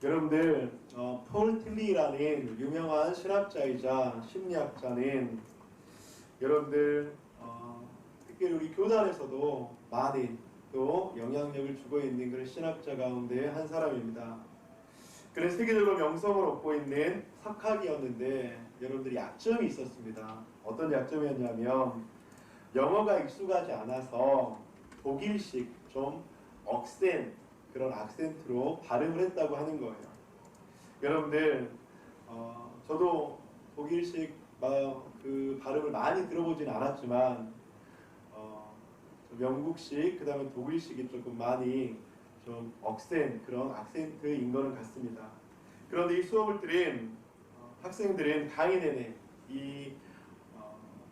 여러분들 폴 틸리라는 유명한 신학자이자 심리학자는 여러분들 특별히 우리 교단에서도 많은 또 영향력을 주고 있는 그런 신학자 가운데 한 사람입니다. 그는 세계적으로 명성을 얻고 있는 석학이었는데 여러분들이 약점이 있었습니다. 어떤 약점이었냐면 영어가 익숙하지 않아서 독일식 좀 억센 그런 악센트로 발음을 했다고 하는 거예요. 여러분들 저도 독일식 그 발음을 많이 들어보진 않았지만 영국식 그 다음에 독일식이 조금 많이 좀 억센 그런 악센트인 거는 같습니다. 그런데 이 수업을 들은 학생들은 강의 내내 이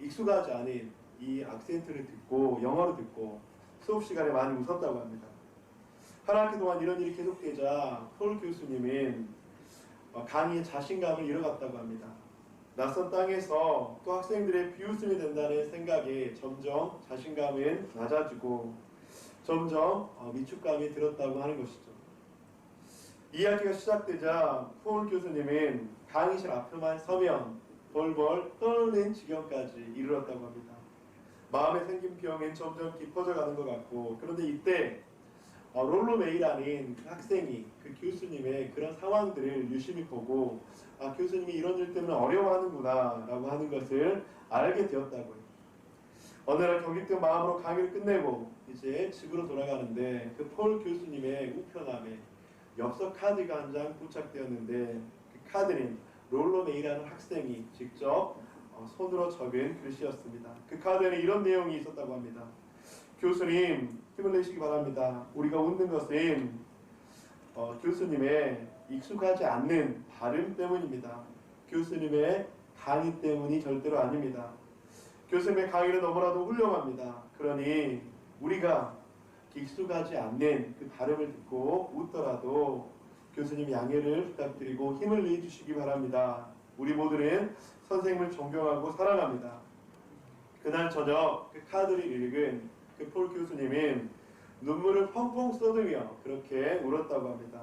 익숙하지 않은 이 악센트를 듣고 영어로 듣고 수업 시간에 많이 웃었다고 합니다. 한 학기 동안 이런 일이 계속되자 폴 교수님은 강의에 자신감을 잃어갔다고 합니다. 낯선 땅에서 또 학생들의 비웃음이 된다는 생각에 점점 자신감은 낮아지고 점점 위축감이 들었다고 하는 것이죠. 이 학기가 시작되자 폴 교수님은 강의실 앞에만 서면 벌벌 떠는 지경까지 이르렀다고 합니다. 마음에 생긴 병은 점점 깊어져 가는 것 같고, 그런데 이때 롤로 메이라는 학생이 그 교수님의 그런 상황들을 유심히 보고 교수님이 이런 일 때문에 어려워하는구나 라고 하는 것을 알게 되었다고요. 어느 날 경직된 마음으로 강의를 끝내고 이제 집으로 돌아가는데 그 폴 교수님의 우편함에 엽서 카드가 한 장 부착되었는데 그 카드는 롤로 메이라는 학생이 직접 손으로 적은 글씨였습니다. 그 카드에는 이런 내용이 있었다고 합니다. 교수님, 힘을 내시기 바랍니다. 우리가 웃는 것은 교수님의 익숙하지 않는 발음 때문입니다. 교수님의 강의 때문이 절대로 아닙니다. 교수님의 강의는 너무나도 훌륭합니다. 그러니 우리가 익숙하지 않는 그 발음을 듣고 웃더라도 교수님 양해를 부탁드리고 힘을 내주시기 바랍니다. 우리 모두는 선생님을 존경하고 사랑합니다. 그날 저녁 그 카드를 읽은 그 폴 교수님은 눈물을 펑펑 쏟으며 그렇게 울었다고 합니다.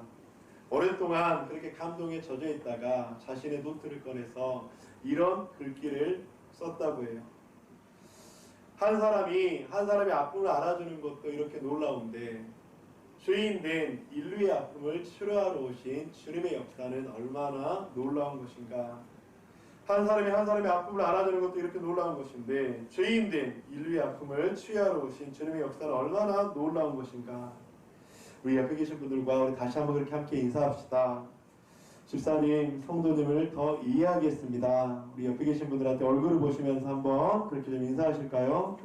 오랫동안 그렇게 감동에 젖어 있다가 자신의 노트를 꺼내서 이런 글귀를 썼다고 해요. 한 사람이 아픔을 알아주는 것도 이렇게 놀라운데 죄인된 인류의 아픔을 치료하러 오신 주님의 역사는 얼마나 놀라운 것인가. 한 사람의 아픔을 알아주는 것도 이렇게 놀라운 것인데 죄인된 인류의 아픔을 치유하러 오신 주님의 역사는 얼마나 놀라운 것인가. 우리 옆에 계신 분들과 우리 다시 한번 그렇게 함께 인사합시다. 집사님, 성도님을 더 이해하겠습니다. 우리 옆에 계신 분들한테 얼굴을 보시면서 한번 그렇게 좀 인사하실까요?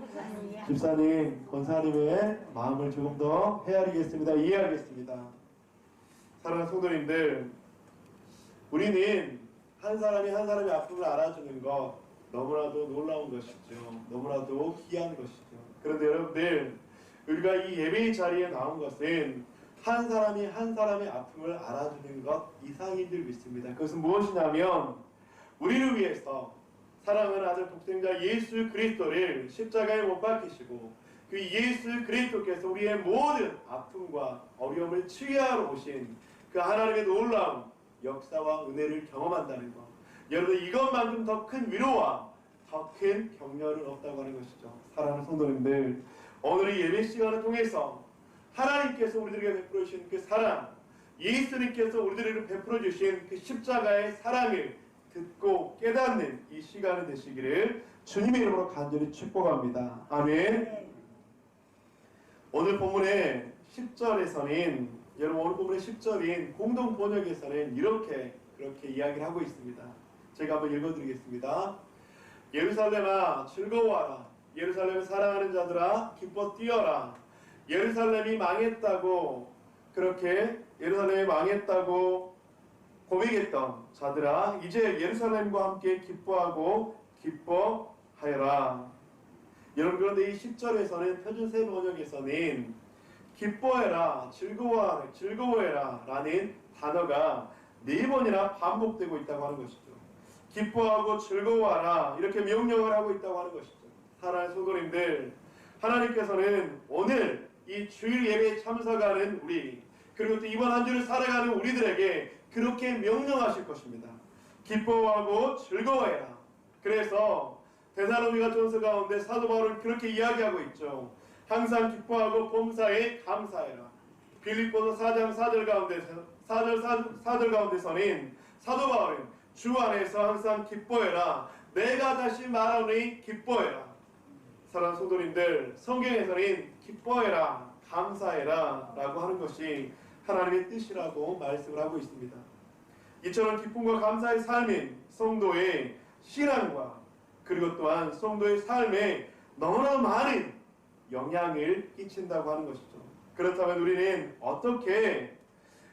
집사님, 권사님의 마음을 조금 더 헤아리겠습니다. 이해하겠습니다. 사랑하는 성도님들, 우리는 한 사람이 아픔을 알아주는 것 너무나도 놀라운 것이죠. 너무나도 귀한 것이죠. 그런데 여러분들, 우리가 이 예배의 자리에 나온 것은 한 사람의 아픔을 알아주는 것 이상인 줄 믿습니다. 그것은 무엇이냐면 우리를 위해서 사랑하는 아들 독생자 예수 그리스도를 십자가에 못 박히시고 그 예수 그리스도께서 우리의 모든 아픔과 어려움을 치유하러 오신 그 하나님의 놀라운 역사와 은혜를 경험한다는 것. 여러분, 이것만큼 더 큰 위로와 더 큰 격려는 없다고 하는 것이죠. 사랑하는 성도님들, 오늘의 예배 시간을 통해서 하나님께서 우리들에게 베풀어 주신 그 사랑, 예수님께서 우리들에게 베풀어 주신 그 십자가의 사랑을 듣고 깨닫는 이 시간이 되시기를 주님의 이름으로 간절히 축복합니다. 아멘. 오늘 본문의 10절에서는 여러분, 오늘 본문의 10절인 공동 번역에서는 그렇게 이야기를 하고 있습니다. 제가 한번 읽어드리겠습니다. 예루살렘아 즐거워하라. 예루살렘을 사랑하는 자들아 기뻐 뛰어라. 예루살렘이 망했다고 예루살렘이 망했다고 고백했던 자들아 이제 예루살렘과 함께 기뻐하고 기뻐하여라. 여러분, 그런데 이 10절에서는 표준세 번역에서는 기뻐해라, 즐거워해라 라는 단어가 4번이나 반복되고 있다고 하는 것이죠. 기뻐하고 즐거워하라 이렇게 명령을 하고 있다고 하는 것이죠. 사랑하는 성도님들, 하나님께서는 오늘 이 주일 예배에 참석하는 우리 그리고 또 이번 한 주를 살아가는 우리들에게 그렇게 명령하실 것입니다. 기뻐하고 즐거워해라. 그래서 데살로니가 전서 가운데 사도 바울은 그렇게 이야기하고 있죠. 항상 기뻐하고 범사에 감사해라. 빌립보서 4장 4절 가운데서는 사도 바울은 주 안에서 항상 기뻐해라. 내가 다시 말하노니 기뻐해라. 사랑하는 성도님들, 성경에서는 기뻐해라, 감사해라 라고 하는 것이 하나님의 뜻이라고 말씀을 하고 있습니다. 이처럼 기쁨과 감사의 삶인 성도의 신앙과 그리고 또한 성도의 삶에 너무나 많은 영향을 끼친다고 하는 것이죠. 그렇다면 우리는 어떻게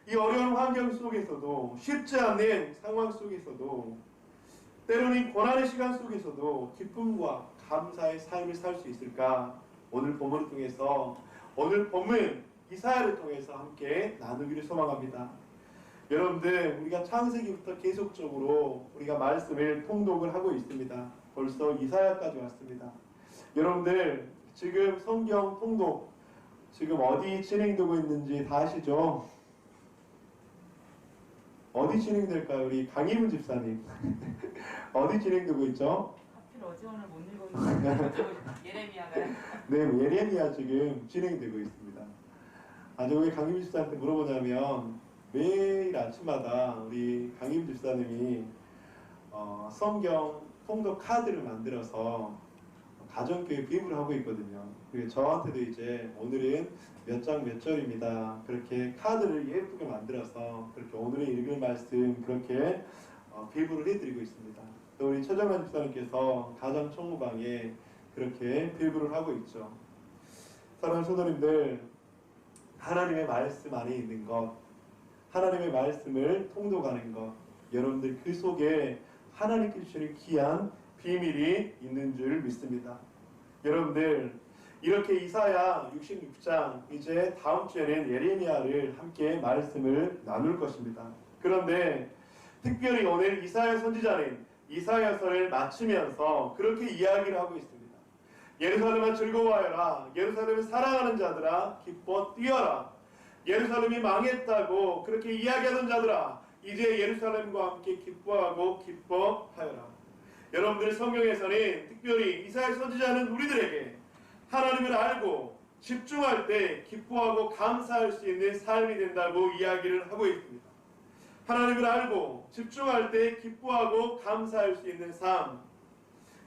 이 어려운 환경 속에서도, 쉽지 않은 상황 속에서도, 때로는 고난의 시간 속에서도 기쁨과 감사의 삶을 살 수 있을까? 오늘 본문을 통해서, 오늘 본문 이사야를 통해서 함께 나누기를 소망합니다. 여러분들, 우리가 창세기부터 계속적으로 우리가 말씀을 통독을 하고 있습니다. 벌써 이사야까지 왔습니다. 여러분들, 지금 성경 통독 지금 어디 진행되고 있는지 다 아시죠? 어디 진행될까요? 우리 강희문 집사님. 어디 진행되고 있죠? 하필 어제 오늘 못 읽었는데 예레미야가. 네, 예레미야 지금 진행되고 있습니다. 아주 왜 강희문 집사한테 물어보냐면 매일 아침마다 우리 강희문 집사님이 성경 통독 카드를 만들어서 가정교회 비입을 하고 있거든요. 그리고 저한테도 이제 오늘은 몇 장 몇 절입니다. 그렇게 카드를 예쁘게 만들어서 그렇게 오늘의 읽을 말씀 그렇게 비입을 해드리고 있습니다. 또 우리 최정란 집사님께서 가정 총무방에 그렇게 비입을 하고 있죠. 사랑하는 성도님들, 하나님의 말씀 안에 있는 것, 하나님의 말씀을 통독하는 것, 여러분들 그 속에 하나님께 주시는 귀한 비밀이 있는 줄 믿습니다. 여러분들, 이렇게 이사야 66장, 이제 다음 주에는 예레미야를 함께 말씀을 나눌 것입니다. 그런데 특별히 오늘 이사야 선지자는 이사야서를 마치면서 그렇게 이야기를 하고 있습니다. 예루살렘아 즐거워하여라. 예루살렘을 사랑하는 자들아 기뻐 뛰어라. 예루살렘이 망했다고 그렇게 이야기하던 자들아 이제 예루살렘과 함께 기뻐하고 기뻐하여라. 여러분들, 성경에서는 특별히 이사야 선지자는 우리들에게 하나님을 알고 집중할 때 기뻐하고 감사할 수 있는 삶이 된다고 이야기를 하고 있습니다. 하나님을 알고 집중할 때 기뻐하고 감사할 수 있는 삶.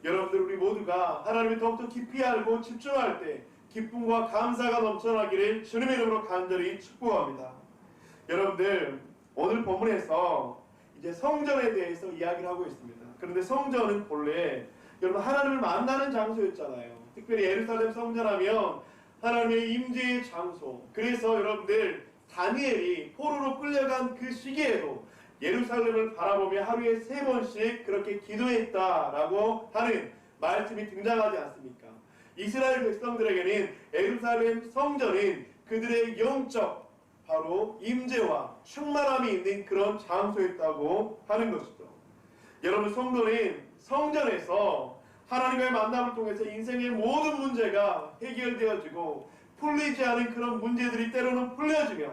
여러분들, 우리 모두가 하나님을 더욱더 깊이 알고 집중할 때 기쁨과 감사가 넘쳐나기를 주님의 이름으로 간절히 축복합니다. 여러분들, 오늘 본문에서 이제 성전에 대해서 이야기를 하고 있습니다. 그런데 성전은 본래 여러분 하나님을 만나는 장소였잖아요. 특별히 예루살렘 성전하면 하나님의 임재의 장소. 그래서 여러분들, 다니엘이 포로로 끌려간 그 시기에도 예루살렘을 바라보며 하루에 3번씩 그렇게 기도했다라고 하는 말씀이 등장하지 않습니까? 이스라엘 백성들에게는 예루살렘 성전은 그들의 영적 바로 임재와 충만함이 있는 그런 장소였다고 하는 것이죠. 여러분, 성도는 성전에서 하나님과의 만남을 통해서 인생의 모든 문제가 해결되어지고 풀리지 않은 그런 문제들이 때로는 풀려지며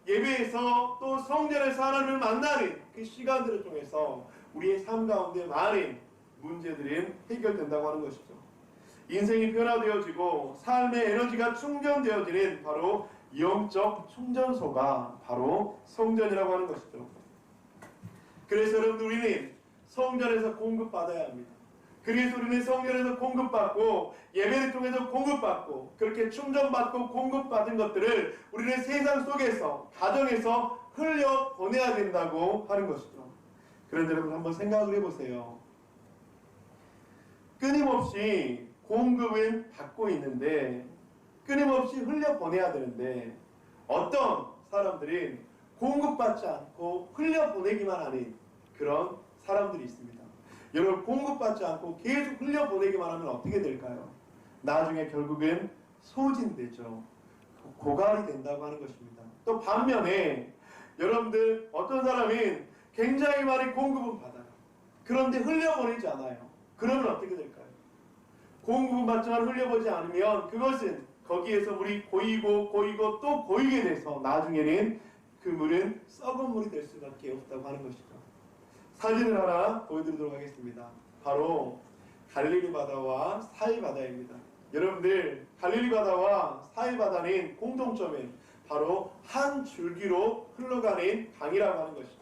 예배에서 또 성전에서 하나님을 만나는 그 시간들을 통해서 우리의 삶 가운데 많은 문제들이 해결된다고 하는 것이죠. 인생이 변화되어지고 삶의 에너지가 충전되어지는 바로 영적 충전소가 바로 성전이라고 하는 것이죠. 그래서 여러분, 우리는 성전에서 공급받아야 합니다. 그래서 우리는 성전에서 공급받고 예배를 통해서 공급받고 그렇게 충전받고 공급받은 것들을 우리는 세상 속에서 가정에서 흘려보내야 된다고 하는 것이죠. 그런데 여러분, 한번 생각을 해보세요. 끊임없이 공급은 받고 있는데 끊임없이 흘려보내야 되는데 어떤 사람들은 공급받지 않고 흘려보내기만 하는 그런 사람들이 있습니다. 여러분, 공급받지 않고 계속 흘려보내기만 하면 어떻게 될까요? 나중에 결국은 소진되죠. 고갈이 된다고 하는 것입니다. 또 반면에 여러분들, 어떤 사람은 굉장히 많이 공급은 받아요. 그런데 흘려보내지 않아요. 그러면 어떻게 될까요? 공급은 받지만 흘려보지 않으면 그것은 거기에서 물이 고이고 고이고 또 고이게 돼서 나중에는 그 물은 썩은 물이 될 수밖에 없다고 하는 것이죠. 사진을 하나 보여드리도록 하겠습니다. 바로 갈릴리 바다와 사이 바다입니다. 여러분들, 갈릴리 바다와 사이 바다는 공통점은 바로 한 줄기로 흘러가는 강이라고 하는 것이죠.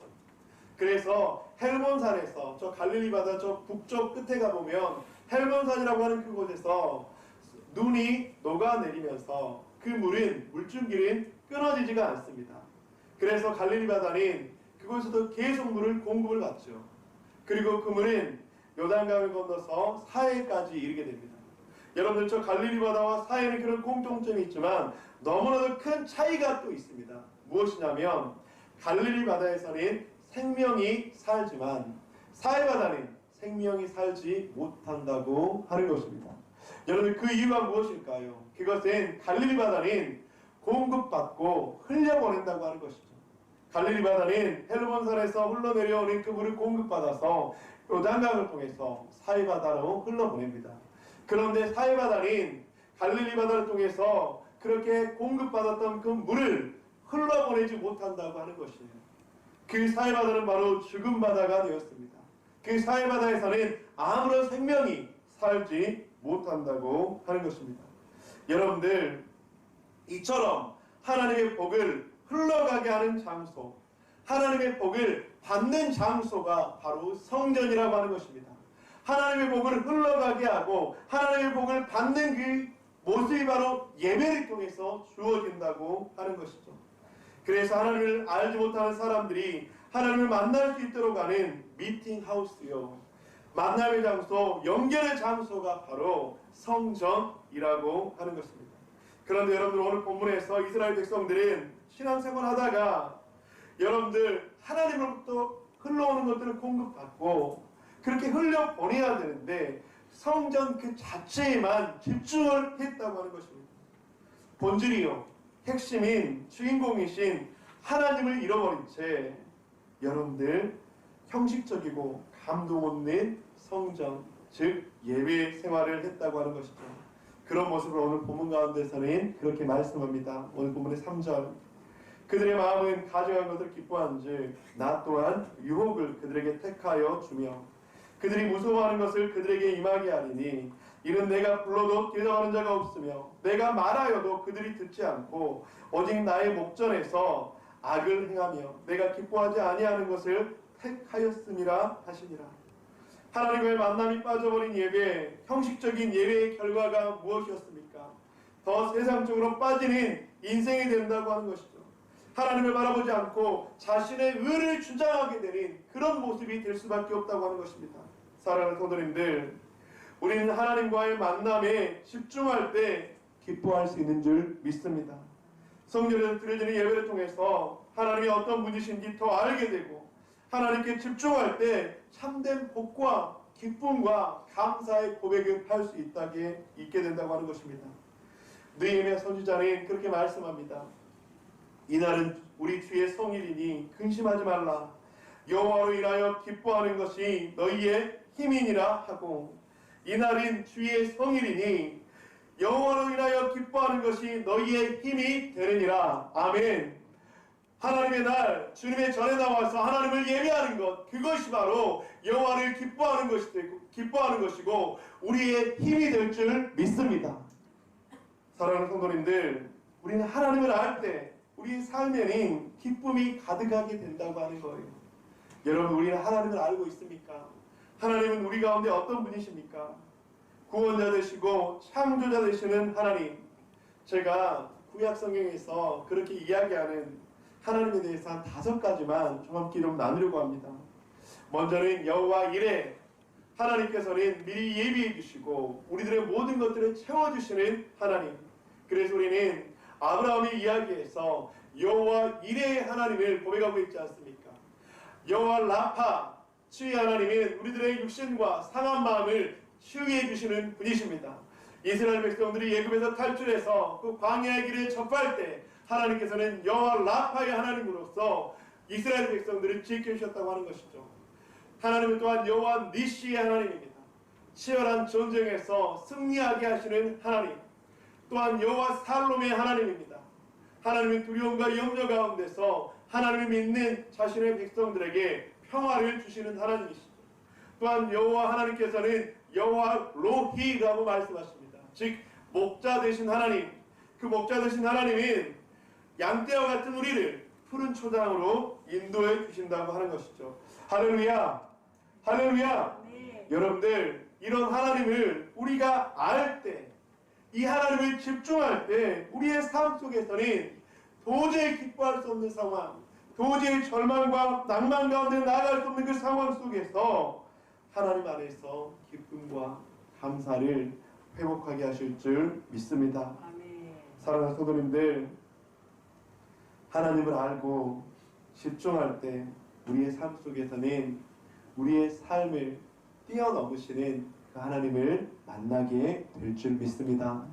그래서 헬몬산에서 저 갈릴리 바다 저 북쪽 끝에 가보면 헬몬산이라고 하는 그곳에서 눈이 녹아내리면서 그 물은 물줄기는 끊어지지가 않습니다. 그래서 갈릴리 바다는 그곳에서 계속 물을 공급을 받죠. 그리고 그 물은 요단강을 건너서 사해까지 이르게 됩니다. 여러분들, 저 갈릴리 바다와 사해는 그런 공통점이 있지만 너무나도 큰 차이가 또 있습니다. 무엇이냐면 갈릴리 바다에서는 생명이 살지만 사해 바다는 생명이 살지 못한다고 하는 것입니다. 여러분, 그 이유가 무엇일까요? 그것은 갈릴리 바다는 공급받고 흘려보낸다고 하는 것이죠. 갈릴리 바다는 헬몬산에서 흘러내려오는 그 물을 공급받아서 요단강을 통해서 사해 바다로 흘러보냅니다. 그런데 사해 바다는 갈릴리 바다를 통해서 그렇게 공급받았던 그 물을 흘러보내지 못한다고 하는 것이에요. 그 사해 바다는 바로 죽은 바다가 되었습니다. 그 사해 바다에서는 아무런 생명이 살지 못한다고 하는 것입니다. 여러분들, 이처럼 하나님의 복을 흘러가게 하는 장소, 하나님의 복을 받는 장소가 바로 성전이라고 하는 것입니다. 하나님의 복을 흘러가게 하고 하나님의 복을 받는 그 모습이 바로 예배를 통해서 주어진다고 하는 것이죠. 그래서 하나님을 알지 못하는 사람들이 하나님을 만날 수 있도록 하는 미팅하우스요, 만남의 장소, 연결의 장소가 바로 성전이라고 하는 것입니다. 그런데 여러분들, 오늘 본문에서 이스라엘 백성들은 신앙생활 하다가 여러분들 하나님으로부터 흘러오는 것들을 공급받고 그렇게 흘려보내야 되는데 성전 그 자체에만 집중을 했다고 하는 것입니다. 본질이요, 핵심인 주인공이신 하나님을 잃어버린 채 여러분들 형식적이고 감동 없는 성전, 즉 예배 생활을 했다고 하는 것이죠. 그런 모습을 오늘 본문 가운데서는 그렇게 말씀합니다. 오늘 본문의 3절, 그들의 마음은 가져간 것을 기뻐한즉 나 또한 유혹을 그들에게 택하여 주며 그들이 무서워하는 것을 그들에게 임하게 하리니 이는 내가 불러도 대답하는 자가 없으며 내가 말하여도 그들이 듣지 않고 오직 나의 목전에서 악을 행하며 내가 기뻐하지 아니하는 것을 택하였음이라 하시니라. 하나님과의 만남이 빠져버린 예배, 형식적인 예배의 결과가 무엇이었습니까? 더 세상적으로 빠지는 인생이 된다고 하는 것이죠. 하나님을 바라보지 않고 자신의 의를 주장하게 되는 그런 모습이 될 수밖에 없다고 하는 것입니다. 사랑하는 성도님들, 우리는 하나님과의 만남에 집중할 때 기뻐할 수 있는 줄 믿습니다. 성전에서 드려지는 예배를 통해서 하나님이 어떤 분이신지 더 알게 되고 하나님께 집중할 때 참된 복과 기쁨과 감사의 고백을 할 수 있게 된다고 하는 것입니다. 느헤미야 선지자는 그렇게 말씀합니다. 이날은 우리 주의 성일이니 근심하지 말라. 여호와로 인하여 기뻐하는 것이 너희의 힘이니라 하고, 이날은 주의 성일이니 여호와로 인하여 기뻐하는 것이 너희의 힘이 되느니라. 아멘. 하나님의 날, 주님의 전에 나와서 하나님을 예배하는 것, 그것이 바로 여호와를 기뻐하는 것이고 우리의 힘이 될 줄 믿습니다. 사랑하는 성도님들, 우리는 하나님을 알 때 우리의 삶에는 기쁨이 가득하게 된다고 하는 거예요. 여러분, 우리는 하나님을 알고 있습니까? 하나님은 우리 가운데 어떤 분이십니까? 구원자 되시고 창조자 되시는 하나님. 제가 구약 성경에서 그렇게 이야기하는 하나님에 대해서 한 5가지만 좀 함께 좀 나누려고 합니다. 먼저는 여호와 이레, 하나님께서는 미리 예비해 주시고 우리들의 모든 것들을 채워주시는 하나님. 그래서 우리는 아브라함의 이야기에서 여호와 이레의 하나님을 고백하고 있지 않습니까? 여호와 라파, 주의 하나님은 우리들의 육신과 상한 마음을 치유해 주시는 분이십니다. 이스라엘 백성들이 애굽에서 탈출해서 그 광야의 길을 접할 때 하나님께서는 여호와 라파의 하나님으로서 이스라엘 백성들을 지켜주셨다고 하는 것이죠. 하나님은 또한 여호와 니시의 하나님입니다. 치열한 전쟁에서 승리하게 하시는 하나님. 또한 여호와 살롬의 하나님입니다. 하나님의 두려움과 염려 가운데서 하나님을 믿는 자신의 백성들에게 평화를 주시는 하나님이시죠. 또한 여호와 하나님께서는 여호와 로히라고 말씀하십니다. 즉 목자 되신 하나님, 그 목자 되신 하나님은 양떼와 같은 우리를 푸른 초장으로 인도해 주신다고 하는 것이죠. 할렐루야, 할렐루야. 네. 여러분들, 이런 하나님을 우리가 알 때, 이 하나님을 집중할 때 우리의 삶 속에서는 도저히 기뻐할 수 없는 상황, 도저히 절망과 낭만 가운데 나아갈 수 없는 그 상황 속에서 하나님 안에서 기쁨과 감사를 회복하게 하실 줄 믿습니다. 아멘. 사랑하는 성도님들, 하나님을 알고 집중할 때 우리의 삶 속에서는 우리의 삶을 뛰어넘으시는 그 하나님을 만나게 될 줄 믿습니다.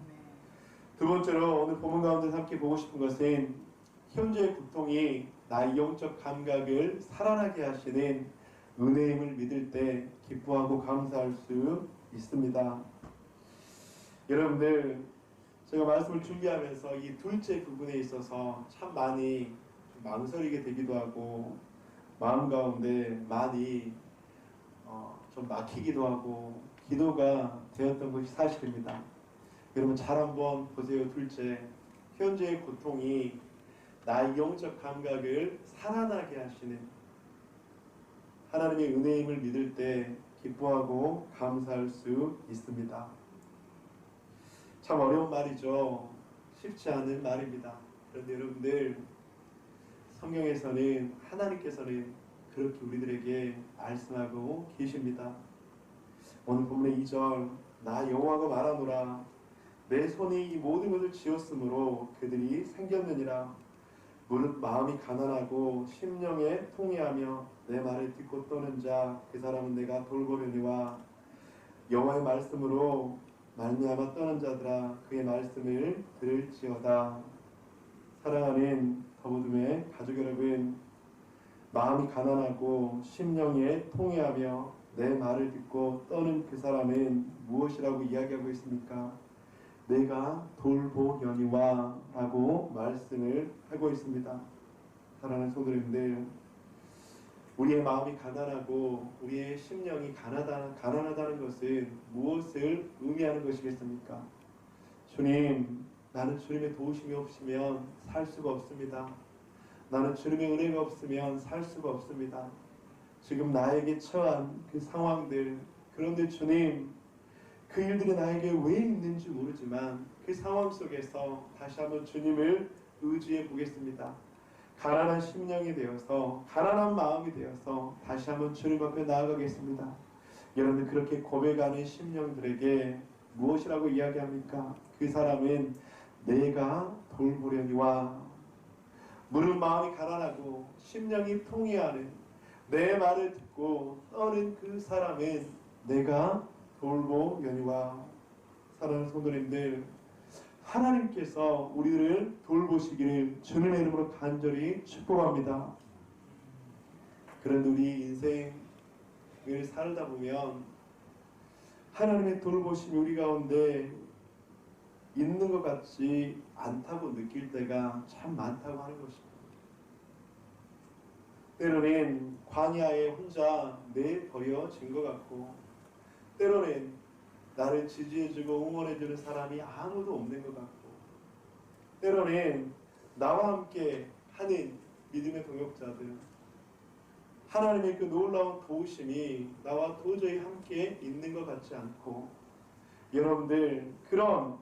두 번째로 오늘 본문 가운데서 함께 보고 싶은 것은 현재의 고통이 나의 영적 감각을 살아나게 하시는 은혜임을 믿을 때 기뻐하고 감사할 수 있습니다. 여러분들, 제가 말씀을 준비하면서 이 둘째 부분에 있어서 참 많이 망설이게 되기도 하고 마음 가운데 많이 좀 막히기도 하고 기도가 되었던 것이 사실입니다. 여러분 잘 한번 보세요. 둘째, 현재의 고통이 나의 영적 감각을 살아나게 하시는 하나님의 은혜임을 믿을 때 기뻐하고 감사할 수 있습니다. 참 어려운 말이죠. 쉽지 않은 말입니다. 그런데 여러분들, 성경에서는 하나님께서는 그렇게 우리들에게 말씀하고 계십니다. 오늘 본문의 2절, 나 여호와가 말하노라 내 손이 이 모든 것을 지었으므로 그들이 생겼느니라. 무릇 마음이 가난하고 심령에 통회하며 내 말을 듣고 떠는 자 그 사람은 내가 돌보려니와 여호와의 말씀으로 말미암아 떠는 자들아 그의 말씀을 들을지어다. 사랑하는 더보듬의 가족 여러분, 마음이 가난하고 심령에 통회하며 내 말을 듣고 떠는 그 사람은 무엇이라고 이야기하고 있습니까? 내가 돌보려니와 라고 말씀을 하고 있습니다. 사랑하는 성도님들, 우리의 마음이 가난하고 우리의 심령이 가난하다는 것은 무엇을 의미하는 것이겠습니까? 주님, 나는 주님의 도우심이 없으면 살 수가 없습니다. 나는 주님의 은혜가 없으면 살 수가 없습니다. 지금 나에게 처한 그 상황들, 그런데 주님, 그 일들이 나에게 왜 있는지 모르지만 그 상황 속에서 다시 한번 주님을 의지해 보겠습니다. 가난한 심령이 되어서, 가난한 마음이 되어서 다시 한번 주님 앞에 나아가겠습니다. 여러분, 그렇게 고백하는 심령들에게 무엇이라고 이야기합니까? 그 사람은 내가 돌보려니와, 무릇 마음이 가난하고 심령이 통회하는 내 말을 듣고 떠는 그 사람은 내가 돌보려니와. 사랑하는 성도님들, 하나님께서 우리를 돌보시기를 주님의 이름으로 간절히 축복합니다. 그런데 우리 인생을 살다 보면 하나님의 돌보심이 우리 가운데 있는 것 같지 않다고 느낄 때가 참 많다고 하는 것입니다. 때로는 광야에 혼자 내버려진 것 같고, 때로는 나를 지지해주고 응원해주는 사람이 아무도 없는 것 같고, 때로는 나와 함께 하는 믿음의 동역자들, 하나님의 그 놀라운 도우심이 나와 도저히 함께 있는 것 같지 않고, 여러분들 그런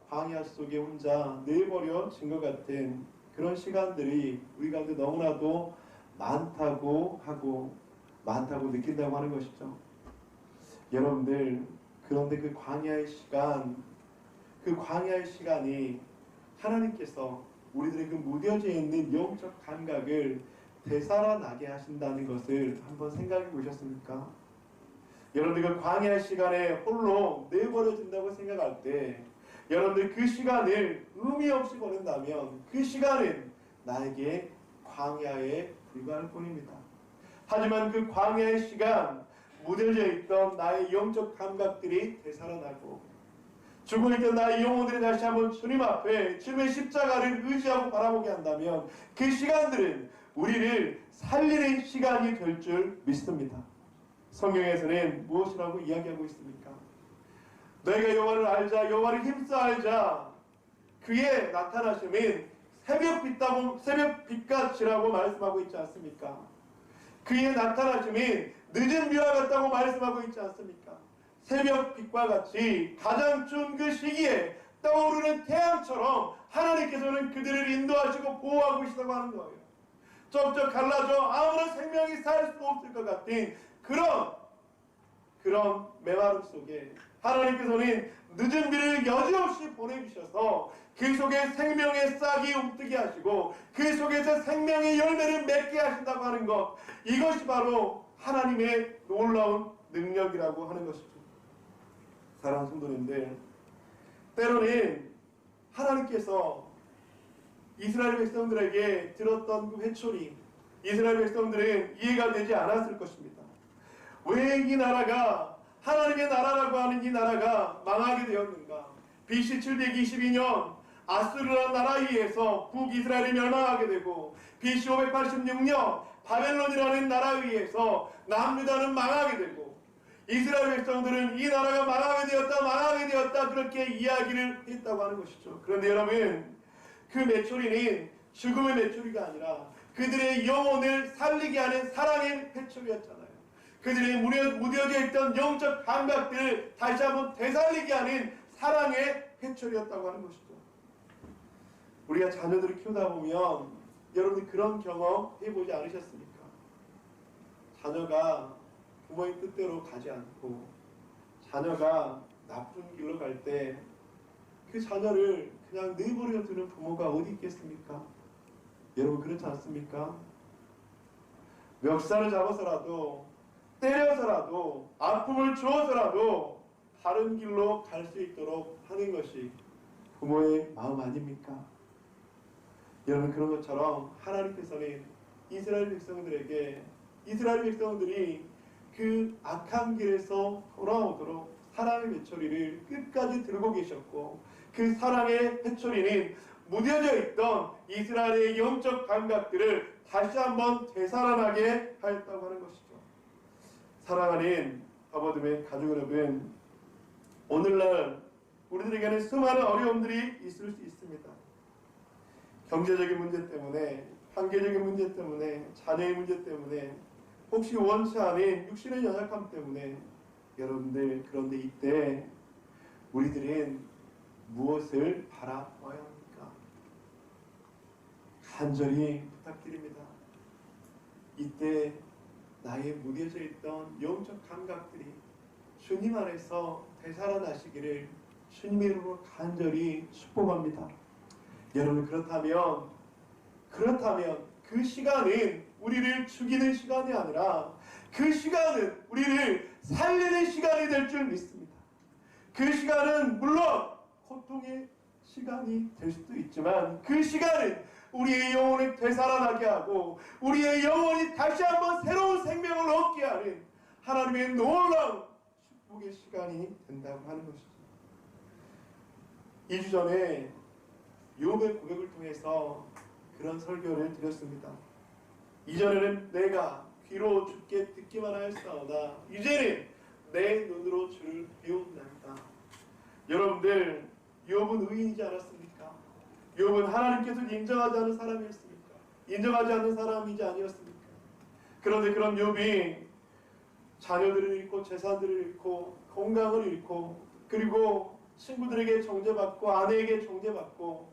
광야 속에 혼자 내버려진 것 같은 그런 시간들이 우리 가운데 너무나도 많다고 느낀다고 하는 것이죠. 여러분들, 그런데 그 광야의 시간이 하나님께서 우리들의 그 무뎌져 있는 영적 감각을 되살아나게 하신다는 것을 한번 생각해 보셨습니까? 여러분들 그 광야의 시간에 홀로 내버려진다고 생각할 때, 여러분들 그 시간을 의미 없이 보낸다면 그 시간은 나에게 광야에 불과할 뿐입니다. 하지만 그 광야의 시간, 무뎌져 있던 나의 영적 감각들이 되살아나고 죽어있던 나의 영혼들이 다시 한번 주님 앞에 주님의 십자가를 의지하고 바라보게 한다면 그 시간들은 우리를 살리는 시간이 될 줄 믿습니다. 성경에서는 무엇이라고 이야기하고 있습니까? 너희가 여호와를 알자, 여호와를 힘써 알자. 그의 나타나심은 새벽빛같이라고 말씀하고 있지 않습니까? 그의 나타나심은 늦은 비와 같다고 말씀하고 있지 않습니까? 새벽빛과 같이 가장 추운 그 시기에 떠오르는 태양처럼 하나님께서는 그들을 인도하시고 보호하고 계시다고 하는 거예요. 쩍쩍 갈라져 아무런 생명이 살 수 없을 것 같은 그런 메마름 속에 하나님께서는 늦은 비를 여지없이 보내주셔서 그 속에 생명의 싹이 움트게 하시고 그 속에서 생명의 열매를 맺게 하신다고 하는 것, 이것이 바로 하나님의 놀라운 능력이라고 하는 것이죠. 사랑하는 성도님들, 때로는 하나님께서 이스라엘 백성들에게 들었던 그 회초리, 이스라엘 백성들은 이해가 되지 않았을 것입니다. 왜 이 나라가, 하나님의 나라라고 하는 이 나라가 망하게 되었는가? BC 722년 아수르라는 나라에 의해서 북이스라엘이 멸망하게 되고, BC 586년 바벨론이라는 나라에 의해서 남유다는 망하게 되고, 이스라엘 백성들은 이 나라가 망하게 되었다 그렇게 이야기를 했다고 하는 것이죠. 그런데 여러분, 그 메추리는 죽음의 메추리가 아니라 그들의 영혼을 살리게 하는 사랑의 회초리였잖아요. 그들의 무뎌져 있던 영적 감각들을 다시 한번 되살리게 하는 사랑의 회초리였다고 하는 것이죠. 우리가 자녀들을 키우다 보면 여러분들 그런 경험 해보지 않으셨습니까? 자녀가 부모의 뜻대로 가지 않고 자녀가 나쁜 길로 갈 때 그 자녀를 그냥 내버려 두는 부모가 어디 있겠습니까? 여러분 그렇지 않습니까? 멱살을 잡아서라도 때려서라도 아픔을 주어서라도 다른 길로 갈 수 있도록 하는 것이 부모의 마음 아닙니까? 여러분 그런 것처럼 하나님께서는 이스라엘 백성들에게, 이스라엘 백성들이 그 악한 길에서 돌아오도록 사랑의 회초리를 끝까지 들고 계셨고, 그 사랑의 회초리는 무뎌져 있던 이스라엘의 영적 감각들을 다시 한번 되살아나게 하였다고 하는 것이죠. 사랑하는 더버듬의 가족 여러분, 오늘날 우리들에게는 수많은 어려움들이 있을 수 있습니다. 경제적인 문제 때문에, 관계적인 문제 때문에, 자녀의 문제 때문에, 혹시 원치 않은 육신의 연약함 때문에, 여러분들 그런데 이때 우리들은 무엇을 바라봐야 합니까? 간절히 부탁드립니다. 이때 나의 무뎌져 있던 영적 감각들이 주님 안에서 되살아나시기를 주님의 이름으로 간절히 축복합니다. 여러분 그렇다면 그 시간은 우리를 죽이는 시간이 아니라 그 시간은 우리를 살리는 시간이 될 줄 믿습니다. 그 시간은 물론 고통의 시간이 될 수도 있지만 그 시간은 우리의 영혼을 되살아나게 하고 우리의 영혼이 다시 한번 새로운 생명을 얻게 하는 하나님의 놀라운 축복의 시간이 된다고 하는 것이죠. 2주 전에 욥의 고백을 통해서 그런 설교를 드렸습니다. 이전에는 내가 귀로 주께 듣기만 하였사오나 이제는 내 눈으로 주를 배운단다. 여러분들, 욥은 의인이지 않았습니까? 욥은 하나님께서 인정하지 않은 사람이었습니까? 인정하지 않는 사람이지 아니었습니까? 그런데 그런 욥이 자녀들을 잃고 재산들을 잃고 건강을 잃고 그리고 친구들에게 정죄받고 아내에게 정죄받고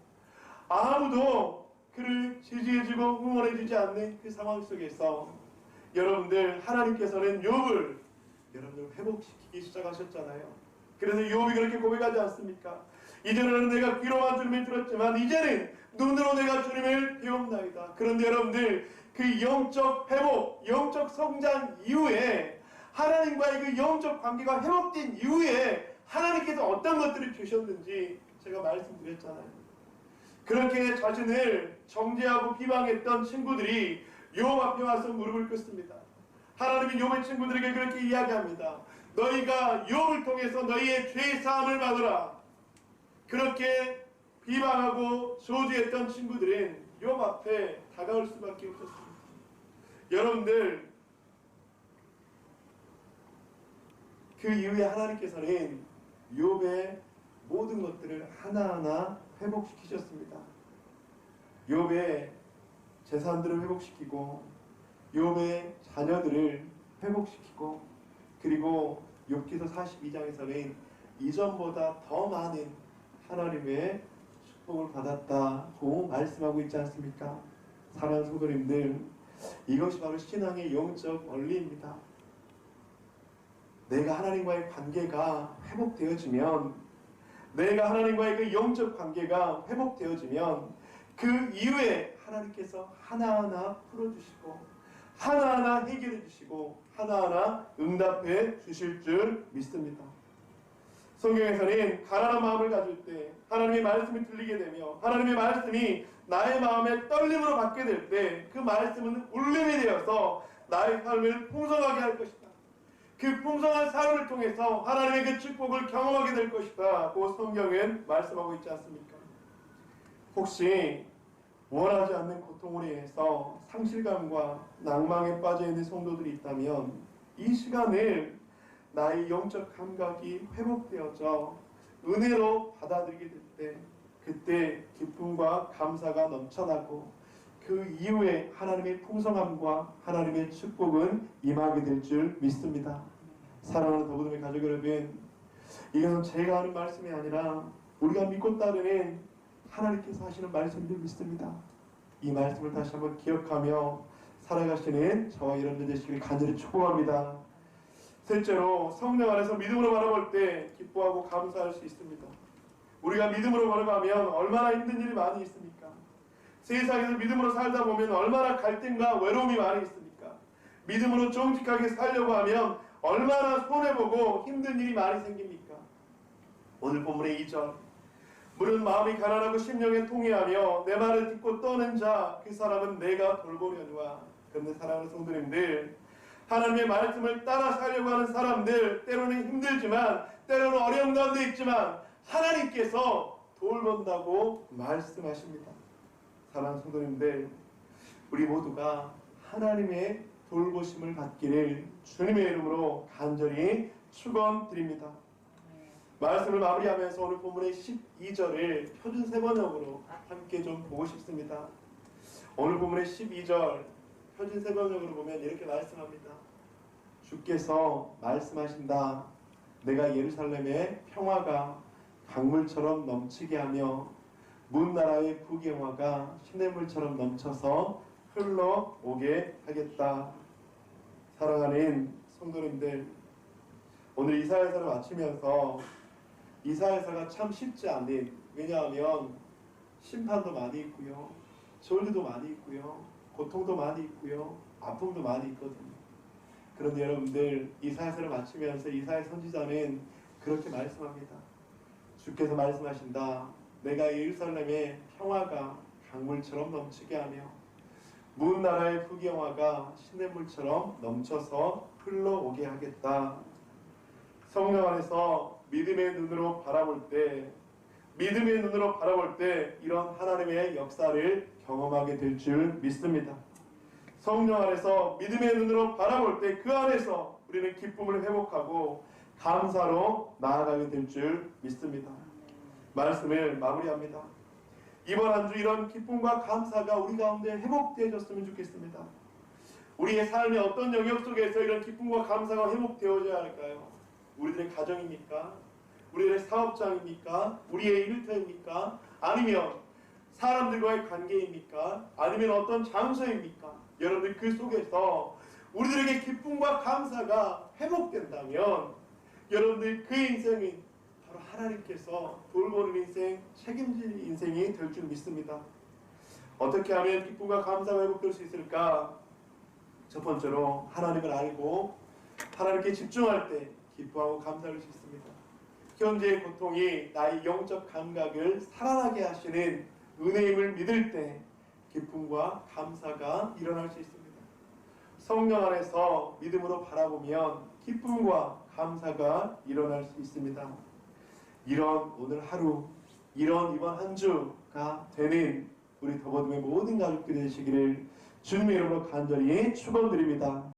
아무도 그를 지지해주고 응원해주지 않는 그 상황 속에서 여러분들 하나님께서는 욥을 여러분들 회복시키기 시작하셨잖아요. 그래서 욥이 그렇게 고백하지 않습니까? 이전에는 내가 귀로만 주님을 들었지만 이제는 눈으로 내가 주님을 배웁나이다. 그런데 여러분들 그 영적 회복, 영적 성장 이후에 하나님과의 그 영적 관계가 회복된 이후에 하나님께서 어떤 것들을 주셨는지 제가 말씀드렸잖아요. 그렇게 자신을 정죄하고 비방했던 친구들이 욥 앞에 와서 무릎을 꿇습니다. 하나님이 욥의 친구들에게 그렇게 이야기합니다. 너희가 욥을 통해서 너희의 죄 사함을 받으라. 그렇게 비방하고 저주했던 친구들은 욥 앞에 다가올 수밖에 없었습니다. 여러분들, 그 이후에 하나님께서는 욥의 모든 것들을 하나하나 회복시키셨습니다. 욥의 재산들을 회복시키고 욥의 자녀들을 회복시키고, 그리고 욥기서 42장에서는 이전보다 더 많은 하나님의 축복을 받았다고 말씀하고 있지 않습니까? 사랑하는 성도님들, 이것이 바로 신앙의 영적 원리입니다. 내가 하나님과의 관계가 회복되어지면, 내가 하나님과의 그 영적 관계가 회복되어지면 그 이후에 하나님께서 하나하나 풀어주시고 하나하나 해결해 주시고 하나하나 응답해 주실 줄 믿습니다. 성경에서는 가난한 마음을 가질 때 하나님의 말씀이 들리게 되며 하나님의 말씀이 나의 마음에 떨림으로 받게 될 때 그 말씀은 울림이 되어서 나의 삶을 풍성하게 할 것이다. 그 풍성한 삶을 통해서 하나님의 그 축복을 경험하게 될 것이다. 그 성경은 말씀하고 있지 않습니까? 혹시 원하지 않는 고통으로 인해서 상실감과 낭망에 빠져있는 성도들이 있다면 이 시간을 나의 영적 감각이 회복되어져 은혜로 받아들이게 될 때, 그때 기쁨과 감사가 넘쳐나고 그 이후에 하나님의 풍성함과 하나님의 축복은 임하게 될 줄 믿습니다. 사랑하는 더부둠의 가족 여러분, 이것은 제가 하는 말씀이 아니라 우리가 믿고 따르는 하나님께서 하시는 말씀인 줄 믿습니다. 이 말씀을 다시 한번 기억하며 살아가시는 저와 여러분들 되시길 간절히 축복합니다. 셋째로, 성령 안에서 믿음으로 바라볼 때 기뻐하고 감사할 수 있습니다. 우리가 믿음으로 걸어가면 얼마나 힘든 일이 많이 있습니까? 세상에서 믿음으로 살다 보면 얼마나 갈등과 외로움이 많이 있습니까? 믿음으로 정직하게 살려고 하면 얼마나 손해보고 힘든 일이 많이 생깁니까? 오늘 본문의 2절, 물은 마음이 가난하고 심령에 통회하며 내 말을 듣고 떠는 자, 그 사람은 내가 돌보려니와. 그런데 사랑하는 성도님들, 하나님의 말씀을 따라 살려고 하는 사람들, 때로는 힘들지만 때로는 어려운 가운데 있지만 하나님께서 돌본다고 말씀하십니다. 사랑하는 성도님들, 우리 모두가 하나님의 돌보심을 받기를 주님의 이름으로 간절히 축원드립니다. 말씀을 마무리하면서 오늘 본문의 12절을 표준 세번역으로 함께 좀 보고 싶습니다. 오늘 본문의 12절 표준 세번역으로 보면 이렇게 말씀합니다. 주께서 말씀하신다. 내가 예루살렘의 평화가 강물처럼 넘치게 하며 문 나라의 부경화가 시냇물처럼 넘쳐서 흘러오게 하겠다. 사랑하는 성도님들, 오늘 이사야서를 마치면서 이사야서가 참 쉽지 않은, 왜냐하면 심판도 많이 있고요, 절규도 많이 있고요, 고통도 많이 있고요, 아픔도 많이 있거든요. 그런데 여러분들, 이사야서를 마치면서 이사야 선지자는 그렇게 말씀합니다. 주께서 말씀하신다. 내가 예루살렘의 평화가 강물처럼 넘치게 하며 문 나라의 부경화가 시냇물처럼 넘쳐서 흘러오게 하겠다. 성령 안에서 믿음의 눈으로 바라볼 때, 믿음의 눈으로 바라볼 때 이런 하나님의 역사를 경험하게 될 줄 믿습니다. 성령 안에서 믿음의 눈으로 바라볼 때 그 안에서 우리는 기쁨을 회복하고 감사로 나아가게 될 줄 믿습니다. 말씀을 마무리합니다. 이번 한 주 이런 기쁨과 감사가 우리 가운데 회복되어졌으면 좋겠습니다. 우리의 삶의 어떤 영역 속에서 이런 기쁨과 감사가 회복되어져야 할까요? 우리들의 가정입니까? 우리들의 사업장입니까? 우리의 일터입니까? 아니면 사람들과의 관계입니까? 아니면 어떤 장소입니까? 여러분들 그 속에서 우리들에게 기쁨과 감사가 회복된다면 여러분들 그 인생이 바로 하나님께서 돌보는 인생, 책임질 인생이 될 줄 믿습니다. 어떻게 하면 기쁨과 감사가 회복될 수 있을까? 첫 번째로 하나님을 알고 하나님께 집중할 때 기뻐하고 감사할 수 있습니다. 현재의 고통이 나의 영적 감각을 살아나게 하시는 은혜임을 믿을 때 기쁨과 감사가 일어날 수 있습니다. 성령 안에서 믿음으로 바라보면 기쁨과 감사가 일어날 수 있습니다. 이런 오늘 하루 이번 한 주가 되는 우리 더버듬의 모든 가족들이 되시기를 주님의 이름으로 간절히 축원드립니다.